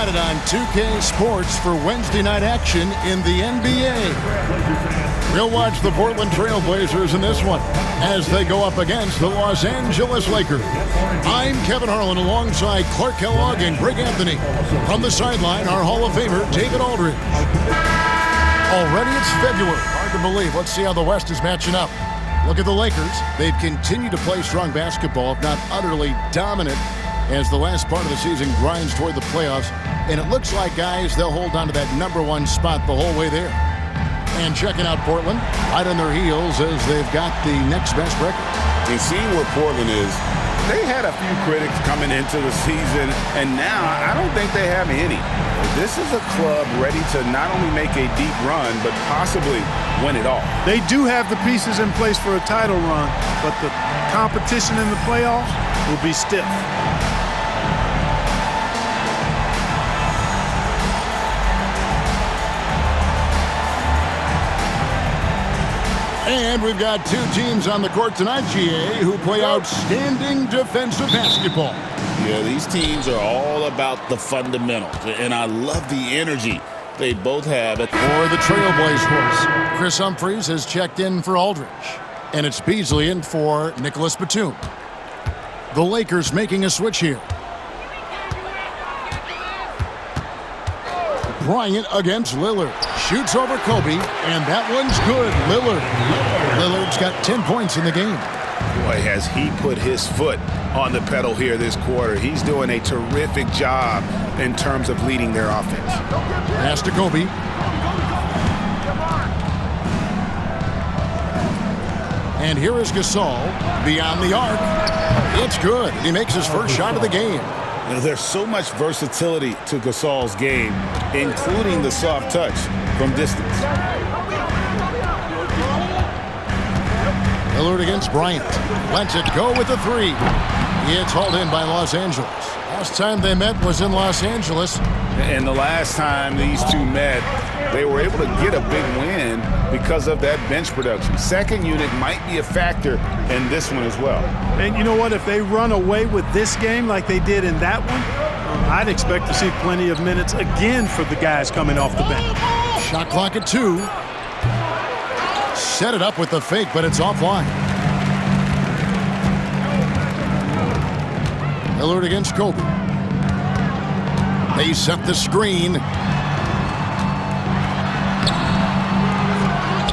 excited on 2K Sports for Wednesday night action in the NBA. We'll watch the Portland Trail Blazers in this one as they go up against the Los Angeles Lakers. I'm Kevin Harlan alongside Clark Kellogg and Greg Anthony. From the sideline, our Hall of Famer, David Aldridge. Already it's February. Hard to believe. Let's see how the West is matching up. Look at the Lakers. They've continued to play strong basketball, if not utterly dominant, as the last part of the season grinds toward the playoffs. And it looks like, guys, they'll hold on to that #1 spot the whole way there. And checking out Portland, right on their heels as they've got the next best record. And seeing where Portland is, they had a few critics coming into the season, and now I don't think they have any. This is a club ready to not only make a deep run, but possibly win it all. They do have the pieces in place for a title run, but the competition in the playoffs will be stiff. And we've got two teams on the court tonight, GA, who play outstanding defensive basketball. Yeah, these teams are all about the fundamentals, and I love the energy they both have. For the Trailblazers, Chris Humphries has checked in for Aldridge, and it's Beasley in for Nicholas Batum. The Lakers making a switch here. Bryant against Lillard. Shoots over Kobe, and that one's good. Lillard's got 10 points in the game. Boy, has he put his foot on the pedal here this quarter. He's doing a terrific job in terms of leading their offense. Pass to Kobe. And here is Gasol beyond the arc. It's good. He makes his first shot of the game. You know, there's so much versatility to Gasol's game, including the soft touch from distance. Lillard against Bryant. Lets it go with the three. It's hauled in by Los Angeles. Last time they met was in Los Angeles. And the last time these two met, they were able to get a big win because of that bench production. Second unit might be a factor in this one as well. And you know what? If they run away with this game like they did in that one, I'd expect to see plenty of minutes again for the guys coming off the bench. Shot clock at 2. Set it up with the fake, but it's offline. Lillard against Kobe. They set the screen.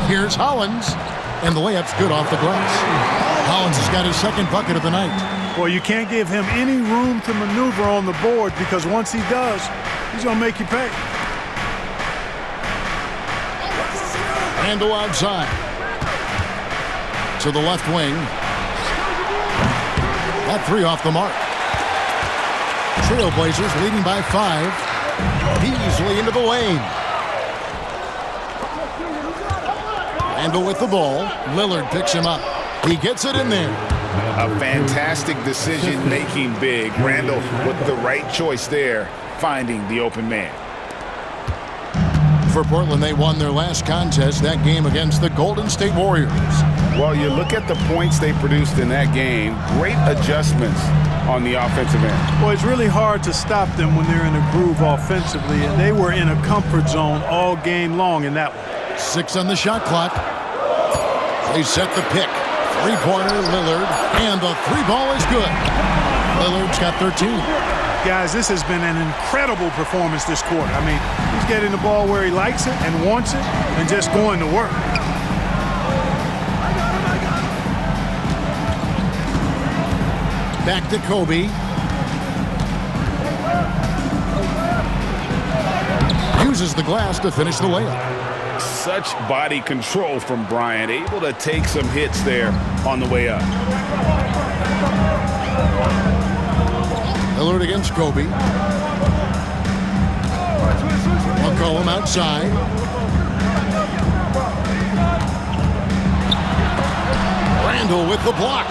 Here's Hollins, and the layup's good off the glass. Hollins has got his second bucket of the night. Well, you can't give him any room to maneuver on the board because once he does, he's going to make you pay. Randle outside. To the left wing. That three off the mark. Trailblazers leading by 5. Beasley into the lane. Randle with the ball. Lillard picks him up. He gets it in there. A fantastic decision-making big. Randle with the right choice there, finding the open man. For Portland, they won their last contest, that game against the Golden State Warriors. Well, you look at the points they produced in that game. Great adjustments on the offensive end. Well, it's really hard to stop them when they're in a groove offensively, and they were in a comfort zone all game long in that one. 6 on the shot clock. They set the pick. Three-pointer, Lillard, and the three ball is good. Lillard's got 13. Guys, this has been an incredible performance this quarter. I mean, he's getting the ball where he likes it and wants it and just going to work. Back to Kobe. Uses the glass to finish the layup. Such body control from Bryant, able to take some hits there on the way up. Lillard against Kobe. McCollum outside. Randle with the block.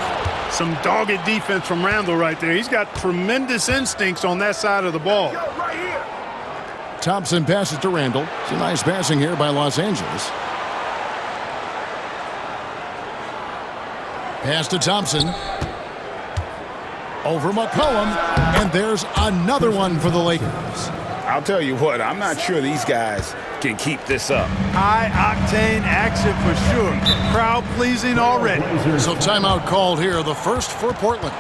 Some dogged defense from Randle right there. He's got tremendous instincts on that side of the ball. Thompson passes to Randle. It's a nice passing here by Los Angeles. Pass to Thompson. Over McCollum. And there's another one for the Lakers. I'll tell you what, I'm not sure these guys can keep this up. High-octane action for sure. Crowd-pleasing already. So timeout called here, the first for Portland.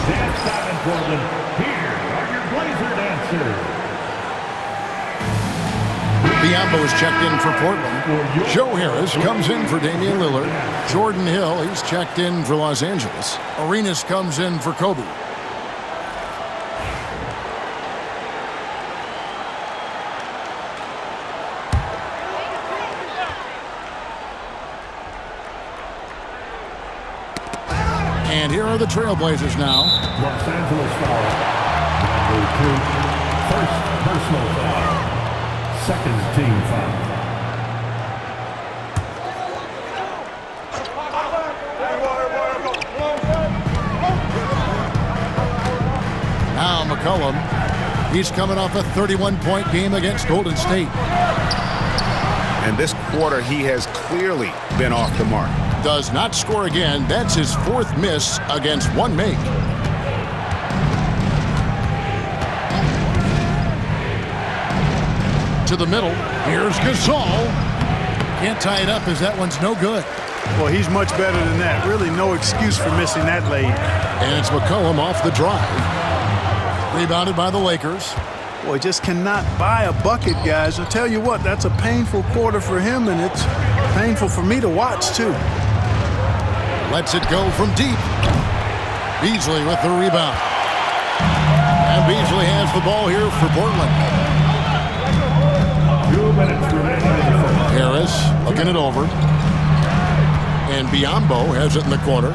Dance time in Portland. Here are your Blazer dancers. Biyombo is checked in for Portland. Joe Harris comes in for Damian Lillard. Jordan Hill, he's checked in for Los Angeles. Arenas comes in for Kobe. And here are the Trailblazers now. Los Angeles foul. Number 2. First personal foul. Second team foul. Now McCollum, he's coming off a 31-point game against Golden State. And this quarter, he has clearly been off the mark. Does not score again. That's his fourth miss against one make. To the middle. Here's Gasol. Can't tie it up as that one's no good. Well, he's much better than that. Really no excuse for missing that lay. And it's McCollum off the drive. Rebounded by the Lakers. Boy, just cannot buy a bucket, guys. I'll tell you what, that's a painful quarter for him, and it's painful for me to watch, too. Lets it go from deep. Beasley with the rebound. And Beasley has the ball here for Portland. 2 minutes remaining. Harris looking it over. And Biyombo has it in the corner.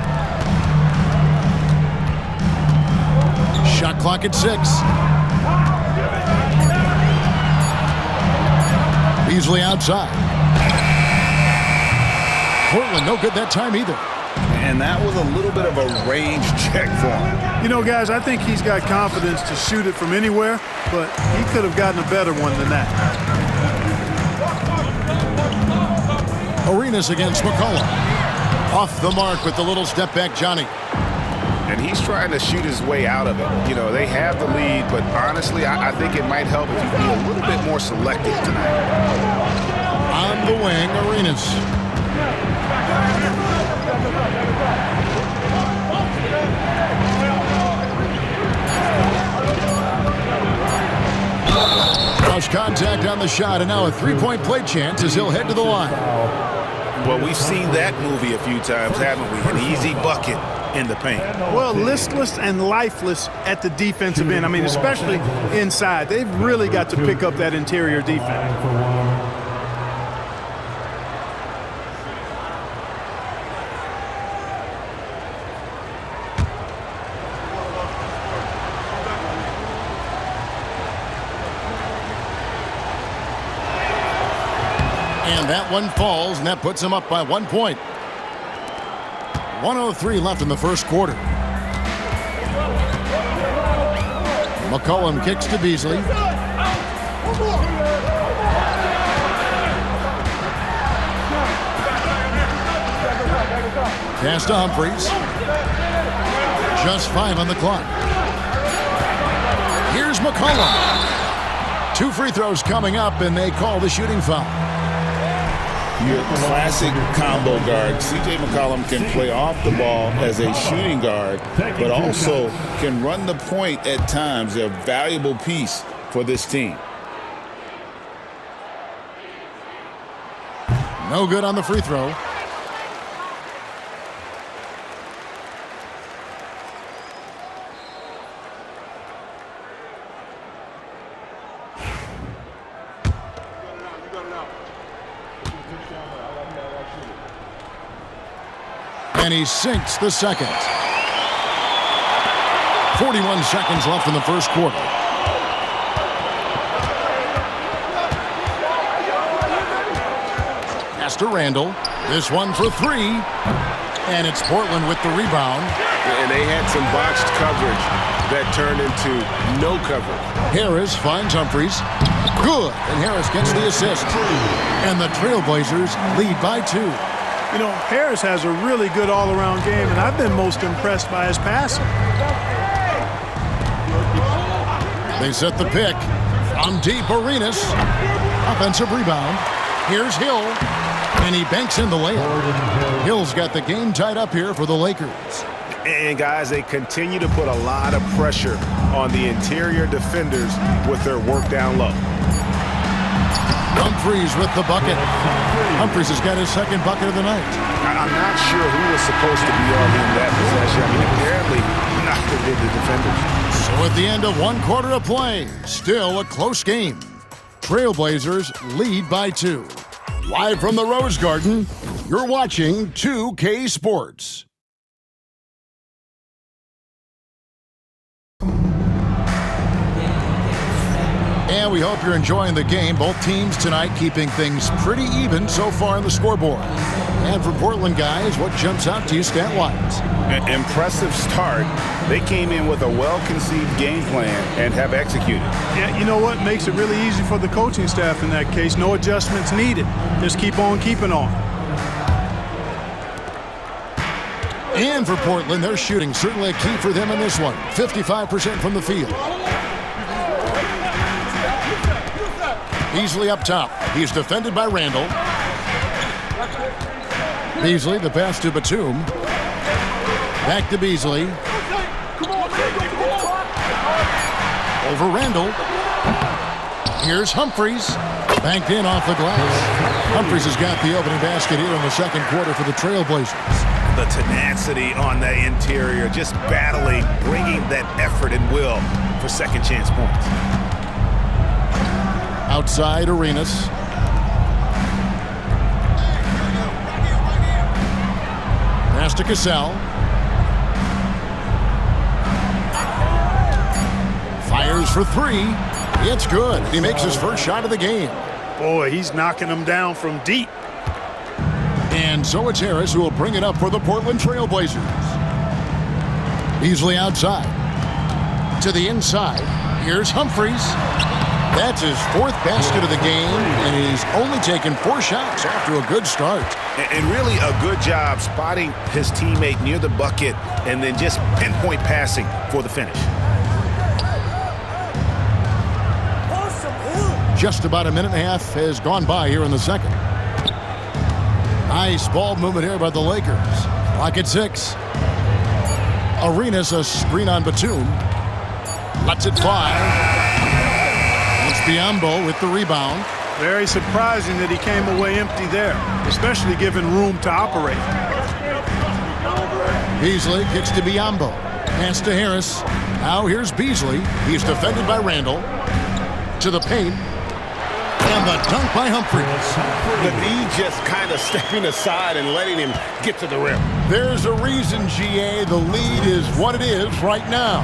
Shot clock at 6. Beasley outside. Portland no good that time either. And that was a little bit of a range check for him. You know, guys, I think he's got confidence to shoot it from anywhere, but he could have gotten a better one than that. Arenas against McCollum. Off the mark with the little step back, Johnny. And he's trying to shoot his way out of it. You know, they have the lead, but honestly, I think it might help if you be a little bit more selective tonight. On the wing, Arenas. Cross contact on the shot, and now a three-point play chance as he'll head to the line. Well, we've seen that movie a few times, haven't we? An easy bucket in the paint. Well, listless and lifeless at the defensive end. I mean, especially inside. They've really got to pick up that interior defense. And that one falls, and that puts him up by 1 point. 1:03 left in the first quarter. McCollum kicks to Beasley. Pass to Humphries. Just 5 on the clock. Here's McCollum. 2 free throws coming up, and they call the shooting foul. Your classic combo guard. C.J. McCollum can play off the ball as a shooting guard, but also can run the point at times. A valuable piece for this team. No good on the free throw. And he sinks the second. 41 seconds left in the first quarter. Pass to Randall. This one for 3. And it's Portland with the rebound. And they had some botched coverage that turned into no coverage. Harris finds Humphries. Good. And Harris gets the assist. And the Trailblazers lead by 2. You know, Harris has a really good all-around game, and I've been most impressed by his passing. They set the pick. From deep, Arenas. Offensive rebound. Here's Hill. And he banks in the layup. Hill's got the game tied up here for the Lakers. And, guys, they continue to put a lot of pressure on the interior defenders with their work down low. Humphries with the bucket. Humphries has got his second bucket of the night. I'm not sure who was supposed to be on him that possession. I mean, apparently neither did the defenders. So at the end of one quarter of play, still a close game. Trailblazers lead by 2. Live from the Rose Garden, you're watching 2K Sports. And we hope you're enjoying the game. Both teams tonight keeping things pretty even so far on the scoreboard. And for Portland guys, what jumps out to you stat-wise? An impressive start. They came in with a well-conceived game plan and have executed. Yeah, you know what makes it really easy for the coaching staff in that case? No adjustments needed. Just keep on keeping on. And for Portland, their shooting certainly a key for them in this one. 55% from the field. Beasley up top. He's defended by Randall. Beasley, the pass to Batum. Back to Beasley. Over Randall. Here's Humphries. Banked in off the glass. Humphries has got the opening basket here in the second quarter for the Trailblazers. The tenacity on the interior, just battling, bringing that effort and will for second chance points. Outside Arenas. Pass to Cassell. Fires for 3. It's good. He makes his first shot of the game. Boy, he's knocking them down from deep. And so it's Harris who will bring it up for the Portland Trailblazers. Beasley outside. To the inside. Here's Humphries. That's his 4th basket of the game, and he's only taken 4 shots after a good start. And really a good job spotting his teammate near the bucket and then just pinpoint passing for the finish. Just about a minute and a half has gone by here in the second. Nice ball movement here by the Lakers. Clock at 6. Arenas a screen on Batum. Lets it fly. It's Biyombo with the rebound. Very surprising that he came away empty there, especially given room to operate. Beasley kicks to Biyombo. Pass to Harris. Now here's Beasley. He's defended by Randall. To the paint. And the dunk by Humphries. The knee just kind of stepping aside and letting him get to the rim. There's a reason, GA, the lead is what it is right now.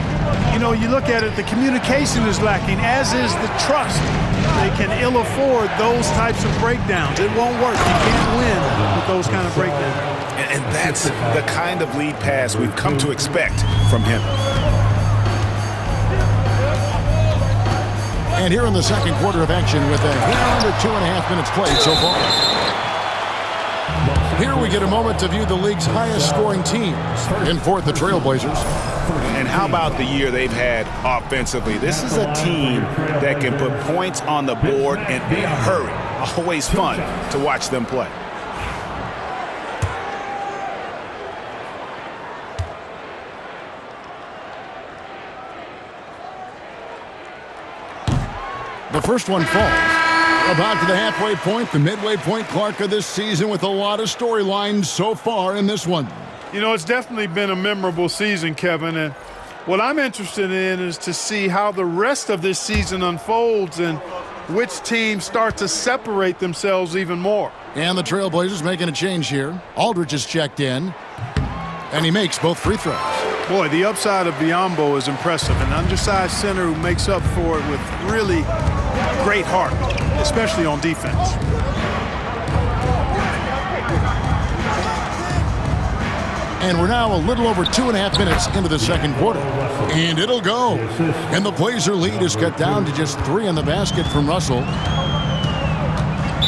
You know, you look at it, the communication is lacking, as is the trust. They can ill afford those types of breakdowns. It won't work. You can't win with those kind of breakdowns. And that's the kind of lead pass we've come to expect from him. And here in the second quarter of action with a under 2.5 minutes played so far. Here we get a moment to view the league's highest scoring teams. In fourth, the Trailblazers. And how about the year they've had offensively? This is a team that can put points on the board in a hurry. Always fun to watch them play. The first one falls. About to the halfway point, the midway point Clark of this season with a lot of storylines so far in this one. You know, it's definitely been a memorable season, Kevin, and what I'm interested in is to see how the rest of this season unfolds and which teams start to separate themselves even more. And the Trailblazers making a change here. Aldridge is checked in, and he makes both free throws. Boy, the upside of Biyombo is impressive. An undersized center who makes up for it with really great heart, especially on defense. And we're now a little over 2.5 minutes into the second quarter. And it'll go. And the Blazer lead is cut down to just 3 in the basket from Russell.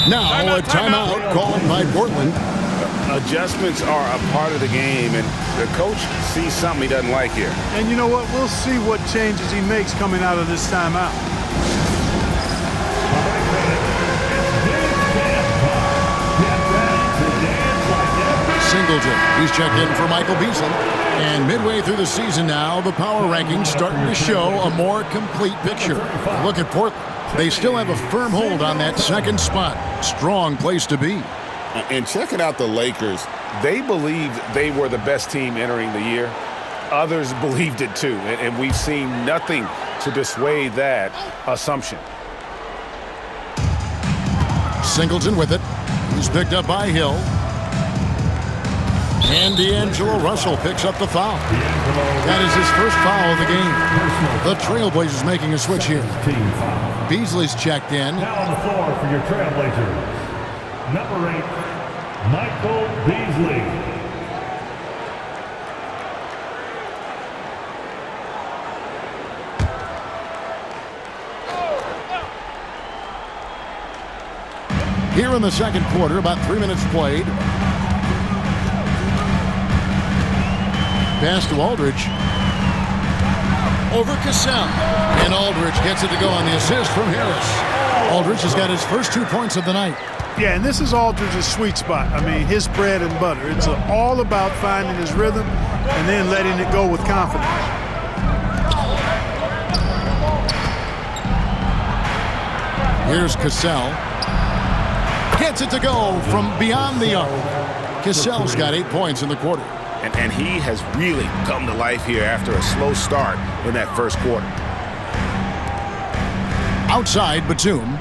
Now a timeout called by Portland. Adjustments are a part of the game, and the coach sees something he doesn't like here. And you know what? We'll see what changes he makes coming out of this timeout. Singleton, he's checked in for Michael Beasley. And midway through the season now, the power rankings starting to show a more complete picture. Look at Portland. They still have a firm hold on that second spot. Strong place to be. And checking out the Lakers, they believed they were the best team entering the year. Others believed it too, and we've seen nothing to dissuade that assumption. Singleton with it. He's picked up by Hill. And D'Angelo Russell picks up the foul. That is his first foul of the game. The Trailblazers making a switch here. Beasley's checked in. Now on the floor for your Trailblazers, number 8, Michael Beasley. Here in the second quarter, about 3 minutes played. Pass to Aldridge. Over Cassell. And Aldridge gets it to go on the assist from Harris. Aldridge has got his first 2 points of the night. Yeah, and this is Aldridge's sweet spot. I mean, his bread and butter. It's all about finding his rhythm and then letting it go with confidence. Here's Cassell. Gets it to go from beyond the arc. Cassell's got 8 points in the quarter. And he has really come to life here after a slow start in that first quarter. Outside, Batum.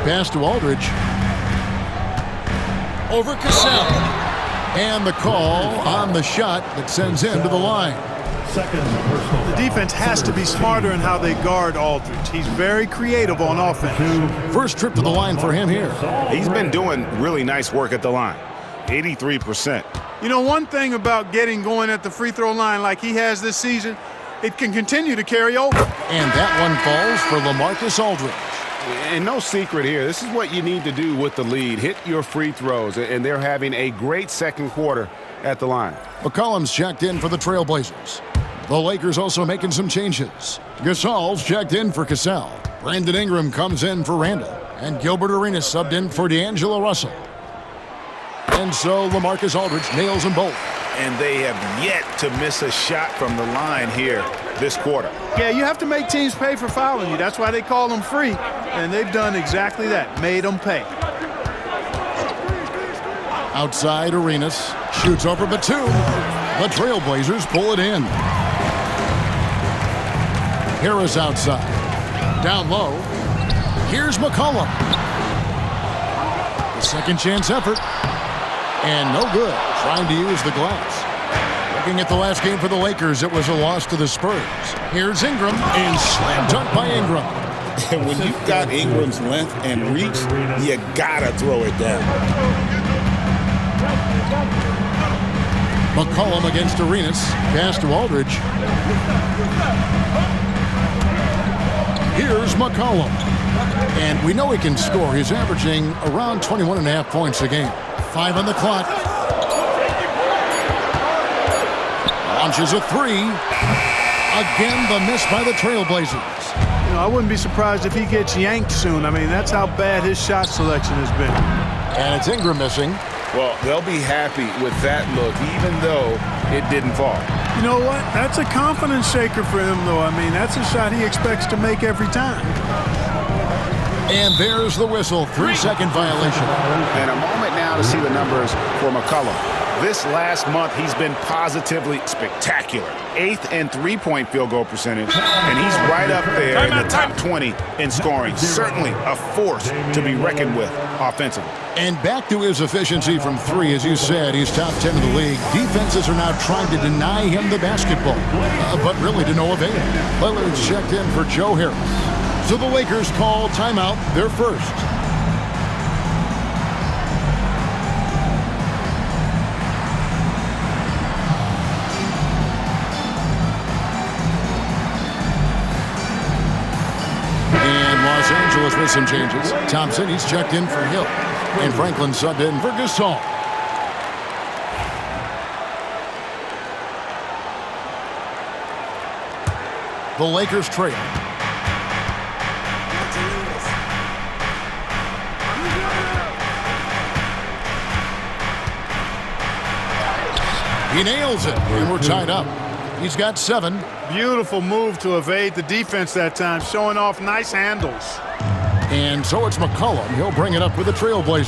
Pass to Aldridge. Over Cassell. And the call on the shot that sends him to the line. The defense has to be smarter in how they guard Aldridge. He's very creative on offense. First trip to the line for him here. He's been doing really nice work at the line. 83%. You know, one thing about getting going at the free throw line like he has this season, it can continue to carry over. And that one falls for LaMarcus Aldridge. And no secret here. This is what you need to do with the lead. Hit your free throws. And they're having a great second quarter at the line. McCollum's checked in for the Trailblazers. The Lakers also making some changes. Gasol's checked in for Cassell. Brandon Ingram comes in for Randall. And Gilbert Arenas subbed in for D'Angelo Russell. And so LaMarcus Aldridge nails them both. And they have yet to miss a shot from the line here this quarter. Yeah, you have to make teams pay for fouling you. That's why they call them free. And they've done exactly that, made them pay. Outside, Arenas shoots over Batum. The Trailblazers pull it in. Harris outside. Down low. Here's McCollum. The second chance effort. And no good, trying to use the glass. Looking at the last game for the Lakers, it was a loss to the Spurs. Here's Ingram, and slam dunk by Ingram. And when you've got Ingram's length and reach, you gotta throw it down. McCollum against Arenas. Pass to Aldridge. Here's McCollum. And we know he can score. He's averaging around 21.5 points a game. 5 on the clock. Launches a 3. Again, the miss by the Trailblazers. You know, I wouldn't be surprised if he gets yanked soon. I mean, that's how bad his shot selection has been. And it's Ingram missing. Well, they'll be happy with that look, even though it didn't fall. You know what? That's a confidence shaker for him, though. I mean, that's a shot he expects to make every time. And there's the whistle. 3-second violation. And a moment now to see the numbers for McCollum. This last month, he's been positively spectacular. 8th and three-point field goal percentage. And he's right up there in the top 20 in scoring. Certainly a force to be reckoned with offensively. And back to his efficiency from 3, as you said, he's top 10 in the league. Defenses are now trying to deny him the basketball, but really to no avail. Lillard's checked in for Joe Harris. So the Lakers call timeout, their first. And Los Angeles with some changes. Thompson, he's checked in for Hill. And Franklin subbed in for Gasol. The Lakers trail. He nails it, and we're tied up. He's got 7. Beautiful move to evade the defense that time, showing off nice handles. And so it's McCollum. He'll bring it up with the Trailblazers.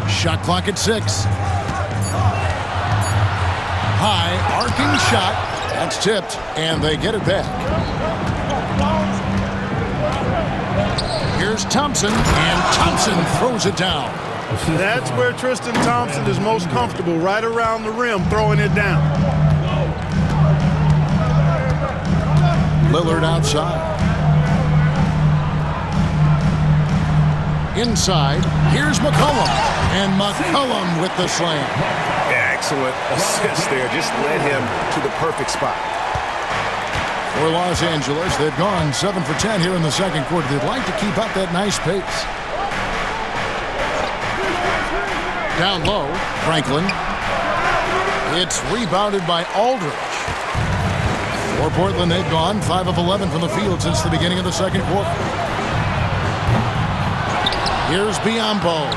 Shot clock at 6. High, arcing shot. That's tipped, and they get it back. Here's Thompson, and Thompson throws it down. That's where Tristan Thompson is most comfortable, right around the rim, throwing it down. Lillard outside. Inside, here's McCollum, and McCollum with the slam. Excellent assist there. Just led him to the perfect spot. For Los Angeles, they've gone 7 for 10 here in the second quarter. They'd like to keep up that nice pace. Down low, Franklin. It's rebounded by Aldridge. For Portland, they've gone 5 of 11 from the field since the beginning of the second quarter. Here's Biyombo.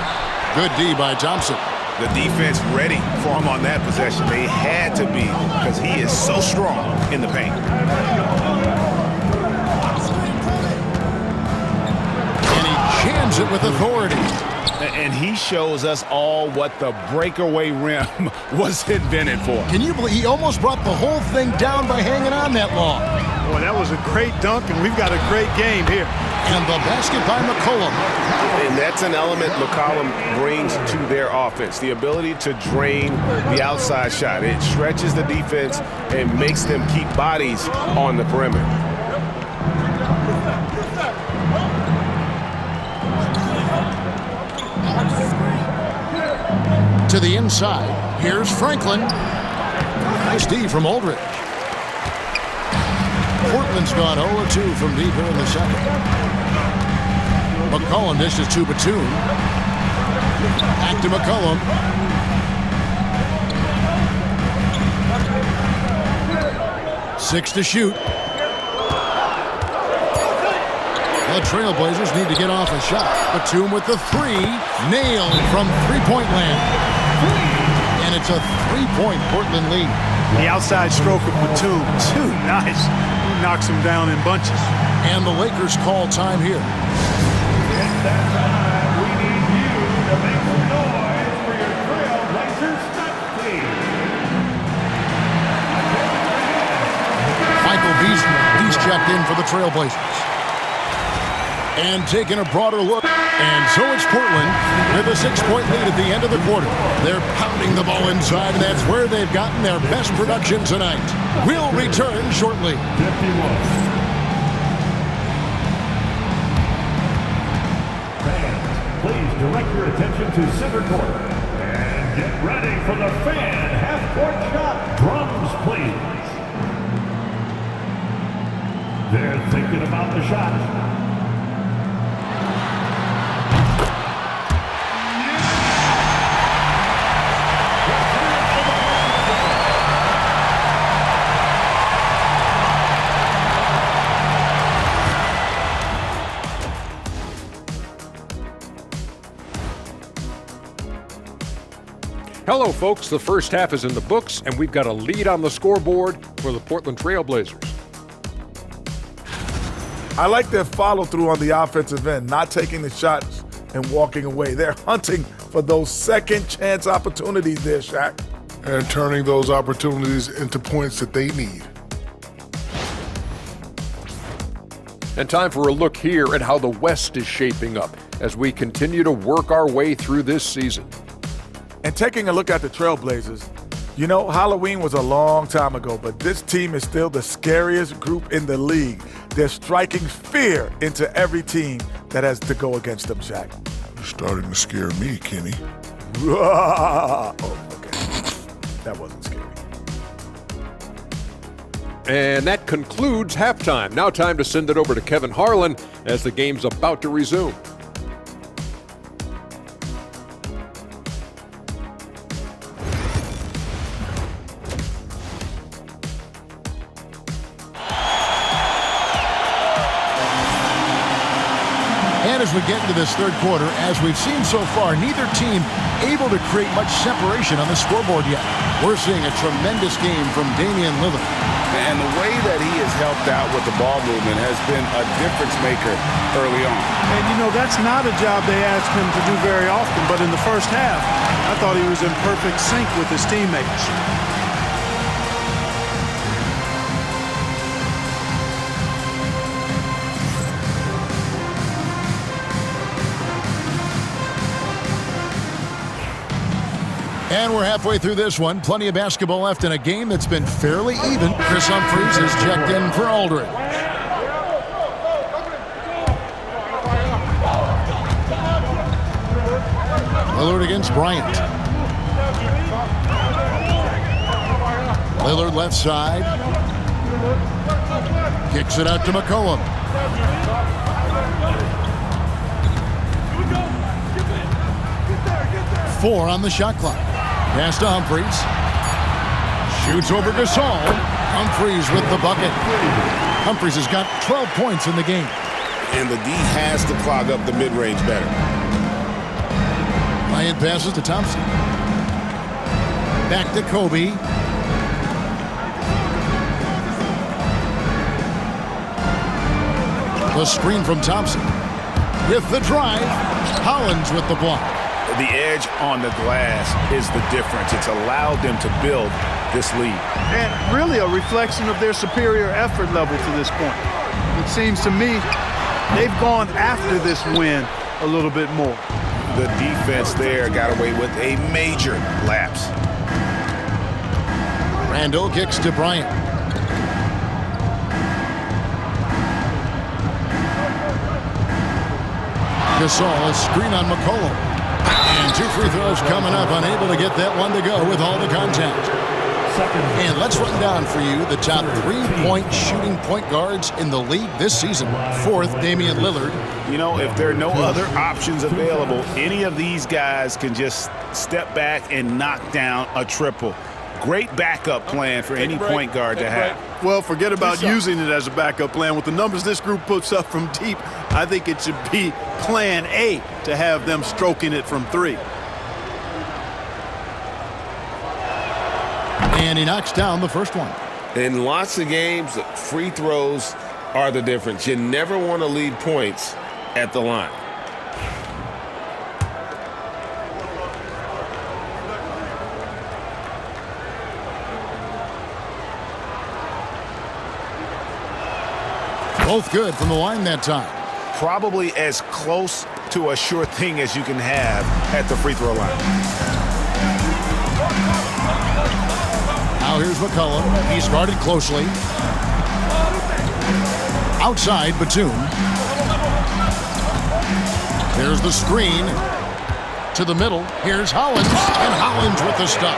Good D by Thompson. The defense ready for him on that possession. They had to be, because he is so strong in the paint. And he jams it with authority. And he shows us all what the breakaway rim was invented for. Can you believe he almost brought the whole thing down by hanging on that long? Boy, that was a great dunk, and we've got a great game here. And the basket by McCollum. And that's an element McCollum brings to their offense, the ability to drain the outside shot. It stretches the defense and makes them keep bodies on the perimeter. To the inside, here's Franklin. Nice D from Aldridge. Portland's gone 0-2 from deep here in the second. McCollum dishes to Batum. Back to McCollum. Six to shoot. The Trailblazers need to get off a shot. Batum with the 3. Nailed from three-point land. And it's a 3-point Portland lead. The outside stroke of Batum, too nice. He knocks him down in bunches. And the Lakers call time here. It's that time. We need you to make some noise for your Trailblazers stunt team. Michael Beasley, he's checked in for the Trailblazers. And taking a broader look. And so it's Portland with a 6-point lead at the end of the quarter. They're pounding the ball inside, and that's where they've gotten their best production tonight. We'll return shortly. 51. Please direct your attention to center court and get ready for the fan half-court shot. Drums, please. They're thinking about the shot. Hello, folks. The first half is in the books, and we've got a lead on the scoreboard for the Portland Trailblazers. I like their follow-through on the offensive end, not taking the shots and walking away. They're hunting for those second-chance opportunities there, Shaq. And turning those opportunities into points that they need. And time for a look here at how the West is shaping up as we continue to work our way through this season. And taking a look at the Trailblazers, you know, Halloween was a long time ago, but this team is still the scariest group in the league. They're striking fear into every team that has to go against them, Shaq. You're starting to scare me, Kenny. Oh, okay. That wasn't scary. And that concludes halftime. Now time to send it over to Kevin Harlan as the game's about to resume. And as we get into this third quarter, as we've seen so far, neither team able to create much separation on the scoreboard yet. We're seeing a tremendous game from Damian Lillard. And the way that he has helped out with the ball movement has been a difference maker early on. And, you know, that's not a job they asked him to do very often, but in the first half, I thought he was in perfect sync with his teammates. And we're halfway through this one. Plenty of basketball left in a game that's been fairly even. Chris Humphries is checked in for Aldridge. Lillard against Bryant. Lillard left side. Kicks it out to McCollum. Four on the shot clock. Pass to Humphries. Shoots over Gasol. Humphries with the bucket. Humphries has got 12 points in the game. And the D has to clog up the mid-range better. Bryant passes to Thompson. Back to Kobe. The screen from Thompson. With the drive. Hollins with the block. The edge on the glass is the difference. It's allowed them to build this lead. And really a reflection of their superior effort level to this point. It seems to me they've gone after this win a little bit more. The defense there got away with a major lapse. Randall kicks to Bryant. Gasol, a screen on McCollum. And two free throws coming up, unable to get that one to go with all the contact. And let's run down for you the top 3-point shooting point guards in the league this season. Fourth, Damian Lillard. You know, if there are no other options available, any of these guys can just step back and knock down a triple. Great backup plan for any point guard to have. Well, forget about using it as a backup plan. With the numbers this group puts up from deep, I think it should be plan A to have them stroking it from three. And he knocks down the first one. In lots of games, free throws are the difference. You never want to leave points at the line. Both good from the line that time. Probably as close to a sure thing as you can have at the free throw line. Now here's McCollum. He's guarded closely. Outside, Batum. There's the screen. To the middle. Here's Hollins. And Hollins with the stop.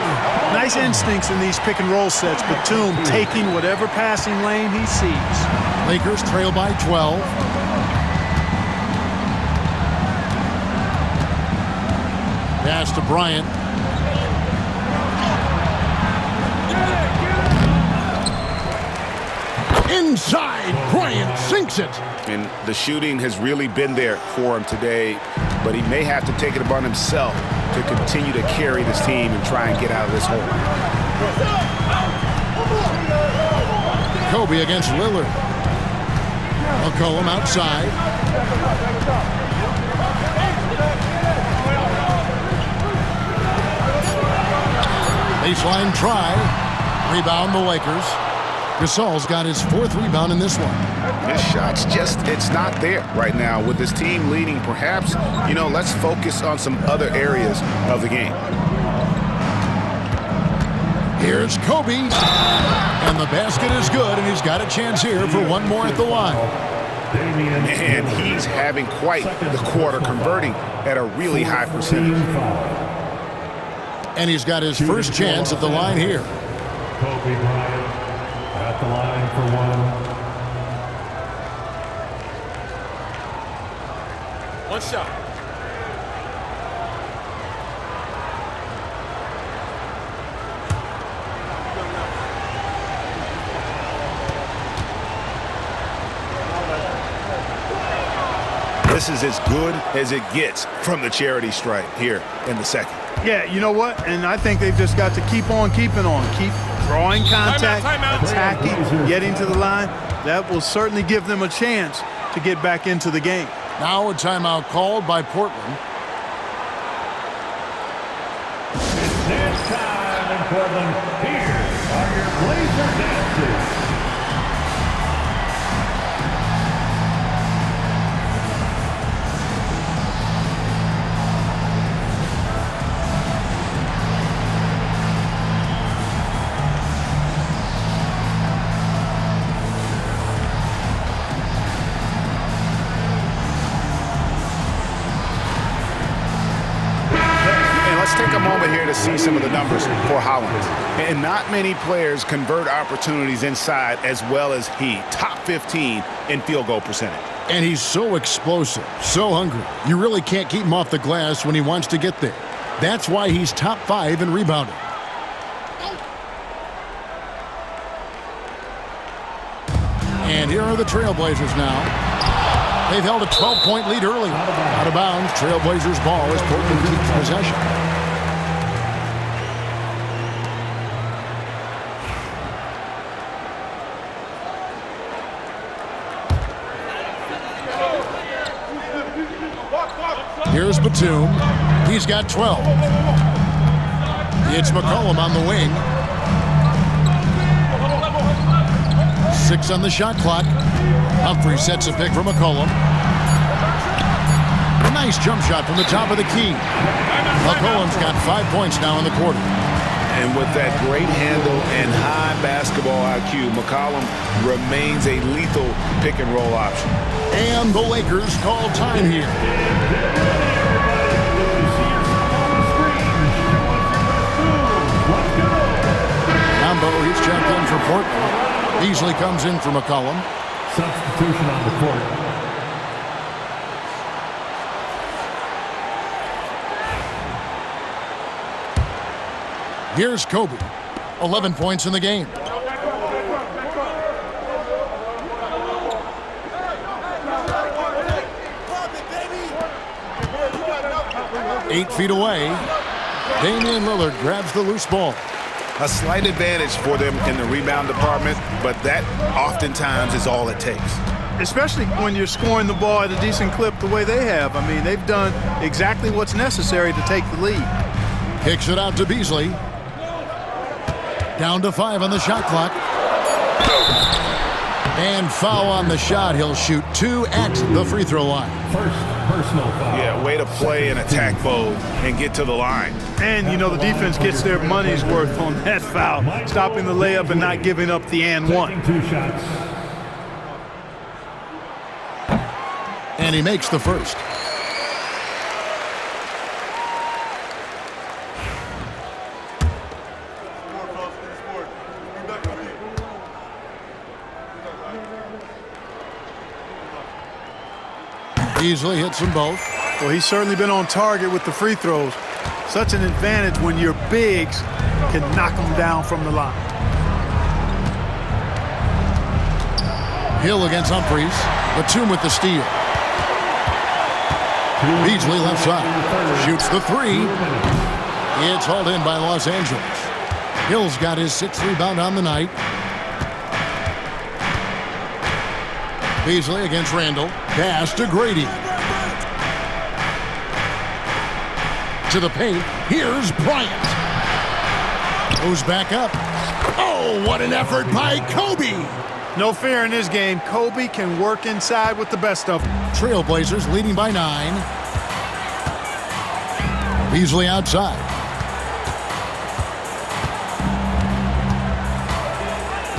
Nice instincts in these pick and roll sets. Batum taking whatever passing lane he sees. Lakers trail by 12. Pass to Bryant. Inside, Bryant sinks it. And the shooting has really been there for him today, but he may have to take it upon himself to continue to carry this team and try and get out of this hole. Kobe against Lillard. McCollum outside. Baseline try. Rebound the Lakers. Gasol's got his fourth rebound in this one. His shot's just, it's not there right now. With this team leading, perhaps, you know, let's focus on some other areas of the game. Here's Kobe. And the basket is good, and he's got a chance here for one more at the line. And he's having quite the quarter, converting at a really high percentage. And he's got his first chance at the line here. Kobe Bryant at at the line for one. One shot. This is as good as it gets from the charity stripe here in the second. Yeah, you know what? And I think they've just got to keep on keeping on. Keep drawing contact, attacking, getting to the line. That will certainly give them a chance to get back into the game. Now a timeout called by Portland. It's dance time in Portland. Here are your Blazer dances. Take a moment here to see some of the numbers for Holland. And not many players convert opportunities inside as well as he. Top 15 in field goal percentage. And he's so explosive, so hungry. You really can't keep him off the glass when he wants to get there. That's why he's top 5 in rebounding. And here are the Trailblazers now. They've held a 12-point lead early. Out of bounds, Trailblazers ball as Portland keeps possession. Here's Batum. He's got 12. It's McCollum on the wing. 6 on the shot clock. Humphrey sets a pick for McCollum. A nice jump shot from the top of the key. McCollum's got 5 points now in the quarter. And with that great handle and high basketball IQ, McCollum remains a lethal pick and roll option. And the Lakers call time here. Hambo, he's checked in for Portland. Beasley comes in for McCollum. Substitution on the court. Here's Kobe. 11 points in the game. Eight feet away. Damian Lillard grabs the loose ball. A slight advantage for them in the rebound department, but that oftentimes is all it takes. Especially when you're scoring the ball at a decent clip the way they have. I mean, they've done exactly what's necessary to take the lead. Kicks it out to Beasley. Down to 5 on the shot clock. And foul on the shot. He'll shoot 2 at the free throw line. First personal foul. Yeah, way to play in attack mode and get to the line. And, you know, the defense gets their money's worth on that foul. Stopping the layup and not giving up the and one. 2 shots. And he makes the first. Beasley hits them both. Well, he's certainly been on target with the free throws. Such an advantage when your bigs can knock them down from the line. Hill against Humphreys. Batum with the steal. Beasley left side. Shoots the 3. It's hauled in by Los Angeles. Hill's got his 6th rebound on the night. Beasley against Randall. Pass to Grady. To the paint. Here's Bryant. Goes back up. Oh, what an effort by Kobe. No fear in this game. Kobe can work inside with the best of them. Trailblazers leading by 9. Beasley outside.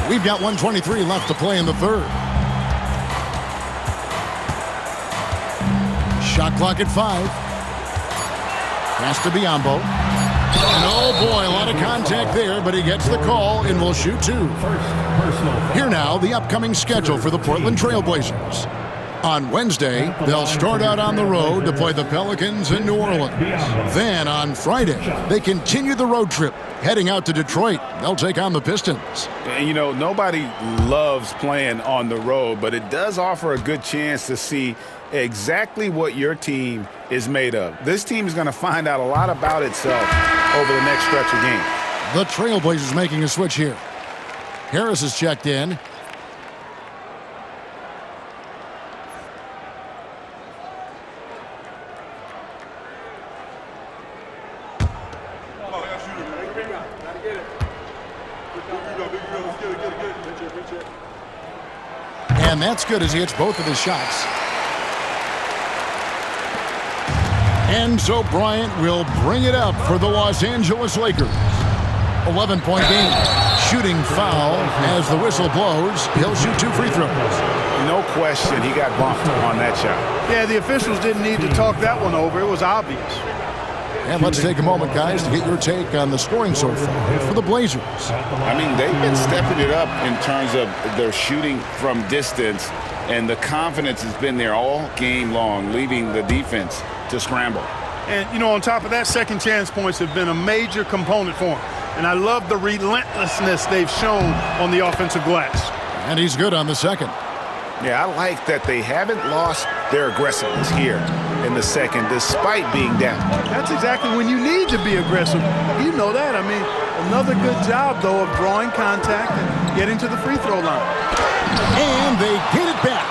We've got 1:23 left to play in the third. Shot clock at 5. Pass to Biyombo. And oh boy, a lot of contact there, but he gets the call and will shoot 2. Here now, the upcoming schedule for the Portland Trailblazers. On Wednesday, they'll start out on the road to play the Pelicans in New Orleans. Then on Friday, they continue the road trip, heading out to Detroit. They'll take on the Pistons. And you know, nobody loves playing on the road, but it does offer a good chance to see exactly what your team is made of. This team is going to find out a lot about itself over the next stretch of games. The Trailblazers making a switch here. Harris is checked in. And that's good as he hits both of his shots. And so Bryant will bring it up for the Los Angeles Lakers. 11-point game. Shooting foul as the whistle blows. He'll shoot 2 free throws. No question, he got bumped on that shot. Yeah, the officials didn't need to talk that one over. It was obvious. And let's take a moment, guys, to get your take on the scoring so far for the Blazers. I mean, they've been stepping it up in terms of their shooting from distance, and the confidence has been there all game long, leaving the defense to scramble. And, you know, on top of that, second chance points have been a major component for them. And I love the relentlessness they've shown on the offensive glass. And he's good on the second. Yeah, I like that they haven't lost their aggressiveness here in the second, despite being down. That's exactly when you need to be aggressive. You know that. I mean, another good job, though, of drawing contact and getting to the free throw line. And they get it back.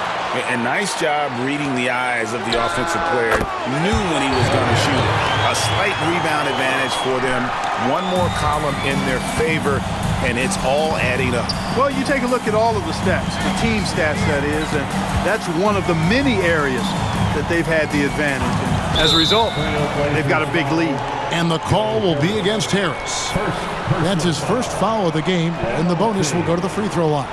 And nice job reading the eyes of the offensive player. Knew when he was going to shoot it. A slight rebound advantage for them. One more column in their favor, and it's all adding up. Well, you take a look at all of the stats, the team stats, that is, and that's one of the many areas that they've had the advantage. And as a result, they've got a big lead. And the call will be against Harris. That's his first foul of the game, and the bonus will go to the free throw line.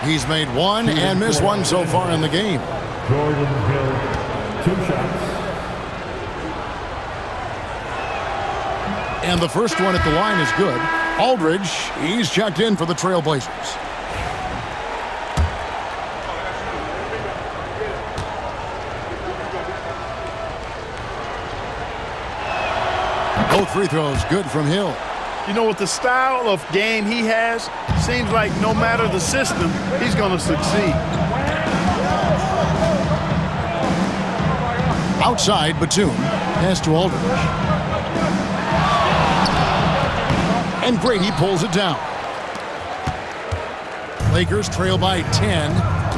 He's made 1 and missed 1 so far in the game. Jordan Hill, 2 shots. And the first one at the line is good. Aldridge, he's checked in for the Trailblazers. Both free throws good from Hill. You know, with the style of game he has, seems like no matter the system, he's going to succeed. Outside, Batum pass to Aldridge. And Brady pulls it down. Lakers trail by 10.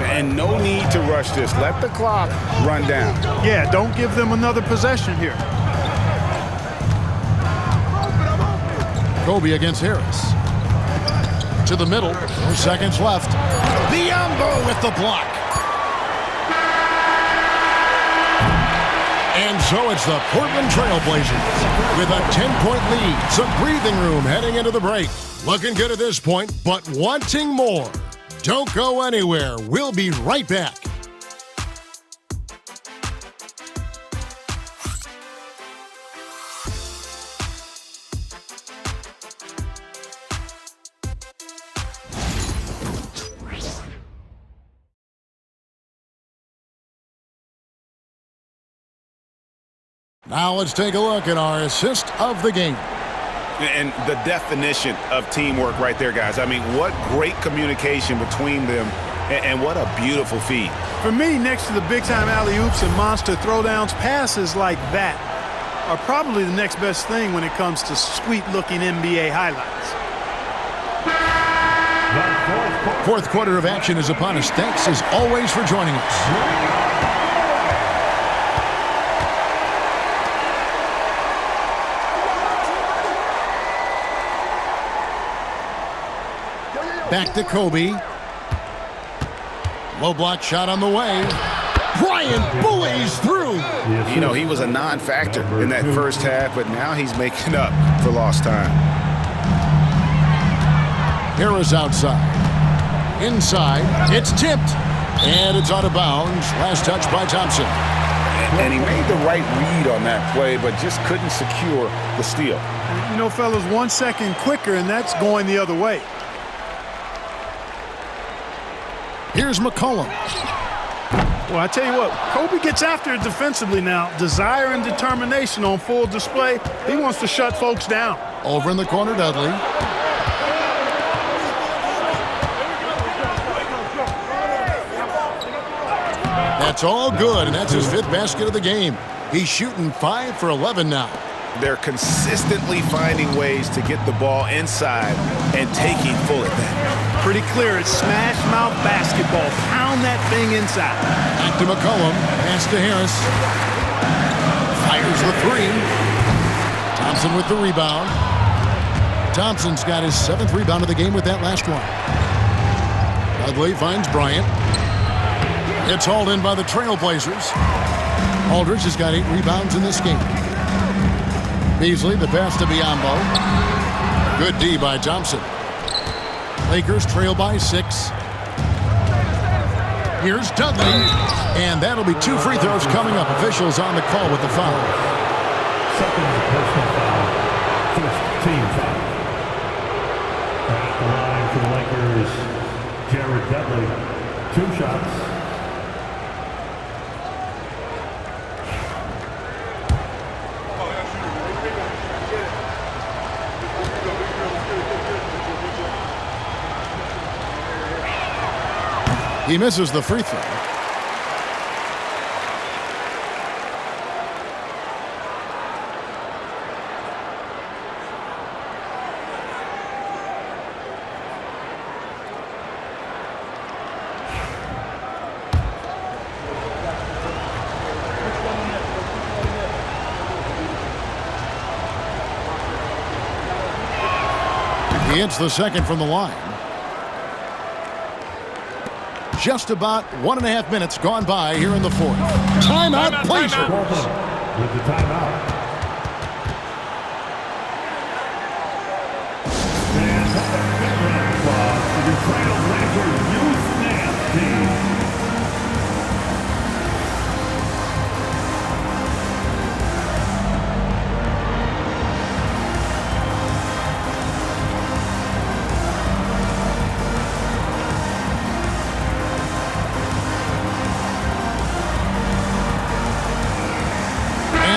And no need to rush this. Let the clock run down. Yeah, don't give them another possession here. Kobe against Harris. To the middle. 4 seconds left. Biyombo with the block. And so it's the Portland Trailblazers with a 10-point lead. Some breathing room heading into the break. Looking good at this point, but wanting more. Don't go anywhere. We'll be right back. Now let's take a look at our assist of the game. And the definition of teamwork right there, guys. I mean, what great communication between them, and what a beautiful feed. For me, next to the big-time alley-oops and monster throwdowns, passes like that are probably the next best thing when it comes to sweet-looking NBA highlights. Fourth quarter of action is upon us. Thanks, as always, for joining us. Back to Kobe. Low block shot on the way. Bryant bullies through. You know, he was a non-factor in that first half, but now he's making up for lost time. Harris outside. Inside. It's tipped. And it's out of bounds. Last touch by Thompson. And he made the right read on that play, but just couldn't secure the steal. you know, fellas, 1 second quicker, and that's going the other way. Here's McCollum. Well, I tell you what, Kobe gets after it defensively now. Desire and determination on full display. He wants to shut folks down. Over in the corner, Dudley. That's all good, and that's his 5th basket of the game. He's shooting 5 for 11 now. They're consistently finding ways to get the ball inside and taking full at that. Pretty clear, it's smash mouth basketball. Pound that thing inside. Back to McCollum. Pass to Harris. Fires the 3. Thompson with the rebound. Thompson's got his 7th rebound of the game with that last one. Dudley finds Bryant. It's hauled in by the Trailblazers. Aldridge has got 8 rebounds in this game. Beasley, the pass to Biyombo. Good D by Thompson. Lakers trail by 6. Here's Dudley. And that'll be 2 free throws coming up. Officials on the call with the foul. Second personal foul. First team foul. At the line for the Lakers, Jared Dudley. 2 shots. He misses the free throw. He hits the second from the line. Just about 1.5 minutes gone by here in the 4th. Timeout, Blazers. With the timeout. And that's applause for the Trailblazers Youth Dance Team.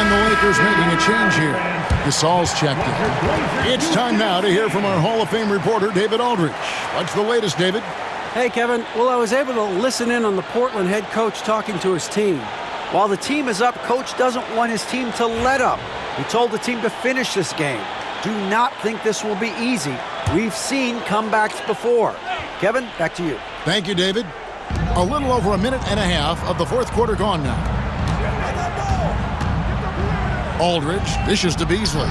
Lakers making a change here. Gasol's checked in. It's time now to hear from our Hall of Fame reporter, David Aldridge. What's the latest, David? Hey, Kevin. Well, I was able to listen in on the Portland head coach talking to his team. While the team is up, coach doesn't want his team to let up. He told the team to finish this game. Do not think this will be easy. We've seen comebacks before. Kevin, back to you. Thank you, David. A little over 1.5 minutes of the 4th quarter gone now. Aldridge dishes to Beasley.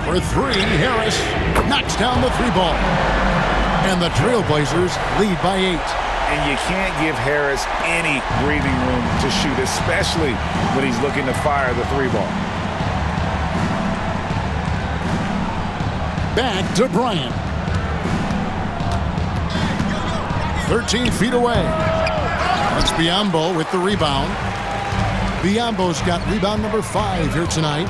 For 3, Harris knocks down the 3 ball. And the Trailblazers lead by 8. And you can't give Harris any breathing room to shoot, especially when he's looking to fire the 3 ball. Back to Bryant. 13 feet away. That's Biyombo with the rebound. Biyombo's got rebound number 5 here tonight.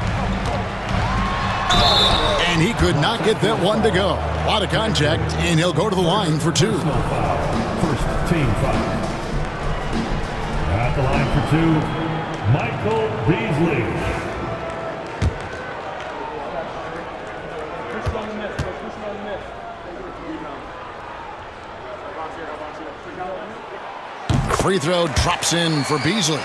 And he could not get that one to go. A lot of contact, and he'll go to the line for 2. First team foul. At the line for 2, Michael Beasley. Free throw drops in for Beasley.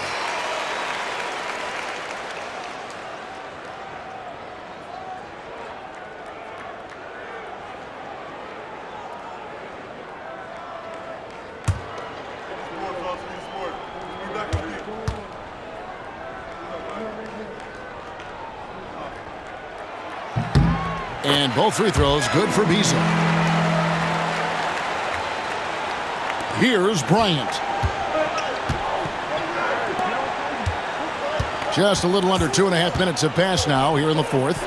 And both free throws good for Beasley. Here's Bryant. Just a little under 2.5 minutes have passed now here in the 4th.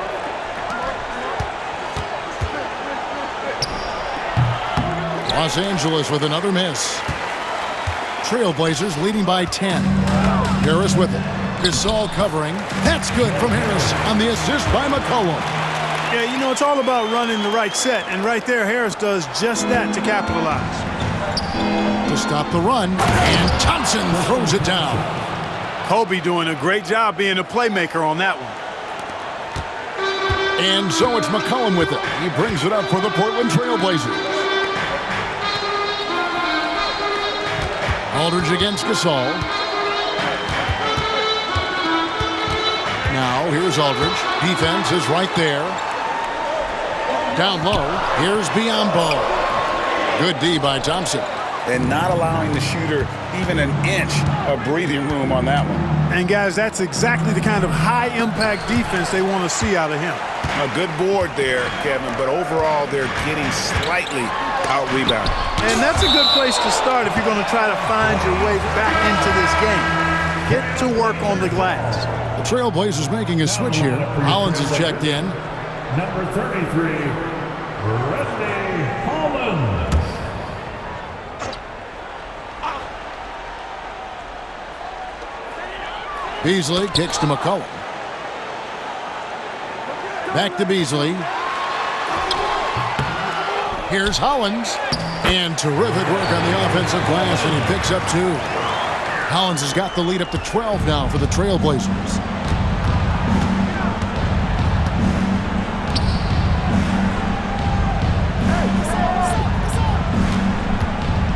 Los Angeles with another miss. Trailblazers leading by 10. Harris with it. Gasol covering. That's good from Harris on the assist by McCollum. Yeah, you know, it's all about running the right set, and right there, Harris does just that to capitalize. To stop the run, and Thompson throws it down. Kobe doing a great job being a playmaker on that one. And so it's McCollum with it. He brings it up for the Portland Trail Blazers. Aldridge against Gasol. Now, here's Aldridge. Defense is right there. Down low, here's Biyombo. Good D by Thompson. And not allowing the shooter even an inch of breathing room on that one. And, guys, that's exactly the kind of high-impact defense they want to see out of him. A good board there, Kevin, but overall they're getting slightly out-rebounded. And that's a good place to start if you're going to try to find your way back into this game. Get to work on the glass. The Trailblazers making a switch here. Hollins is checked in. Number 33, Randy Hollins. Beasley kicks to McCollum. Back to Beasley. Here's Hollins. And terrific work on the offensive glass, and he picks up 2. Hollins has got the lead up to 12 now for the Trailblazers.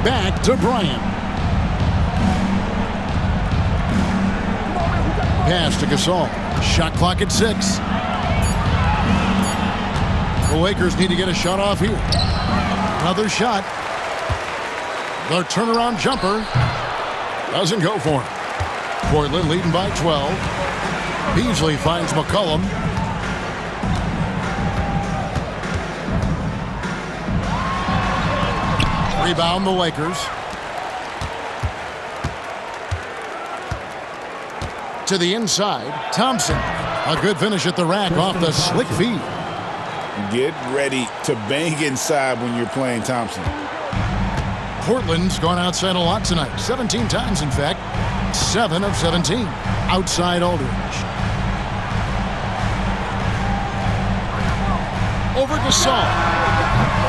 Back to Bryant. Pass to Gasol. Shot clock at 6. The Lakers need to get a shot off here. Another shot. The turnaround jumper doesn't go for him. Portland leading by 12. Beasley finds McCollum. Rebound the Lakers. To the inside, Thompson. A good finish at the rack off the slick feed. Get ready to bang inside when you're playing Thompson. Portland's gone outside a lot tonight. 17 times, in fact. 7 of 17. Outside Aldridge. Over Gasol.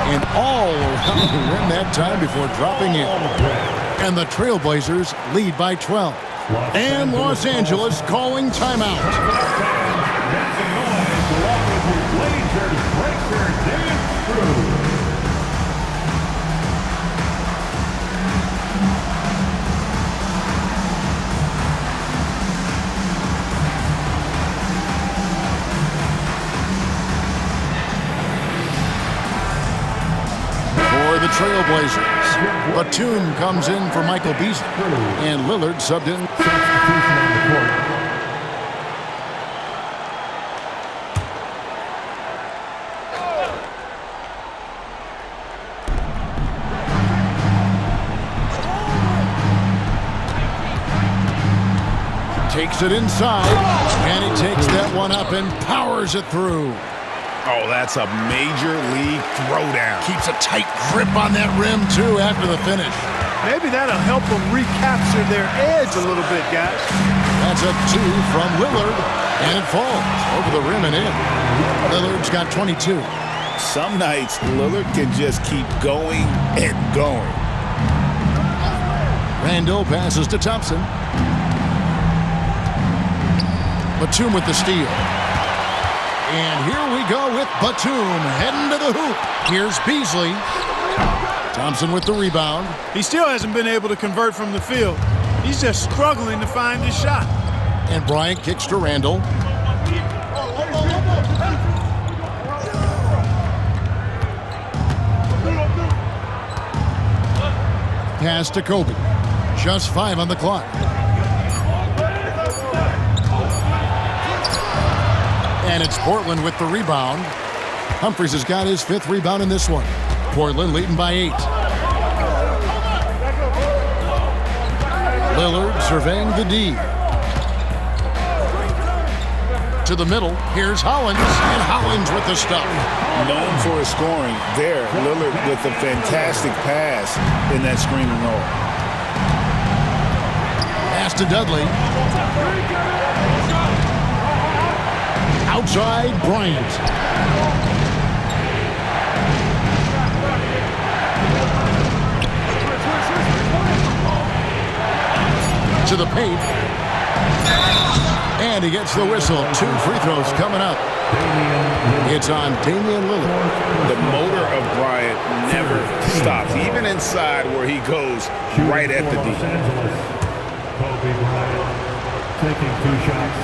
And all around the rim that time before dropping in. And the Trailblazers lead by 12. And Los Angeles calling timeout. For the Trailblazers, Batum comes in for Michael Beasley, and Lillard subbed in. Substitution on the court. Takes it inside, and he takes that one up and powers it through. Oh, that's a major league throwdown. Keeps a tight grip on that rim, too, after the finish. Maybe that'll help them recapture their edge a little bit, guys. That's a 2 from Lillard, and it falls over the rim and in. Lillard's got 22. Some nights, Lillard can just keep going and going. Randall passes to Thompson. Batum with the steal. And here we go with Batum heading to the hoop. Here's Beasley. Thompson with the rebound. He still hasn't been able to convert from the field. He's just struggling to find his shot. And Bryant kicks to Randall. Pass to Kobe. Just 5 on the clock. And it's Portland with the rebound. Humphries has got his 5th rebound in this one. Portland leading by 8. Lillard surveying the D. To the middle, here's Hollins, and Hollins with the stuff. Known for his scoring, there, Lillard with a fantastic pass in that screen and roll. Pass to Dudley. Outside Bryant. To the paint. And he gets the whistle. 2 free throws coming up. It's on Damian Lillard. The motor of Bryant never stops, even inside where he goes right at the D. Kobe Bryant taking 2 shots.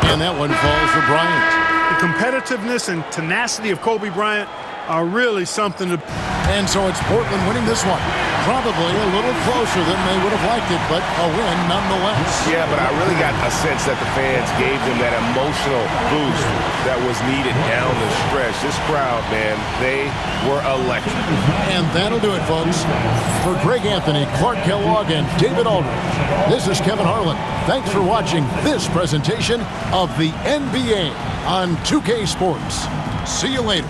And that one falls for Bryant. The competitiveness and tenacity of Kobe Bryant are really something to... And so it's Portland winning this one. Probably a little closer than they would have liked it, but a win nonetheless. Yeah, but I really got a sense that the fans gave them that emotional boost that was needed down the stretch. This crowd, man, they were electric. And that'll do it, folks. For Greg Anthony, Clark Kellogg, and David Aldridge, this is Kevin Harlan. Thanks for watching this presentation of the NBA on 2K Sports. See you later.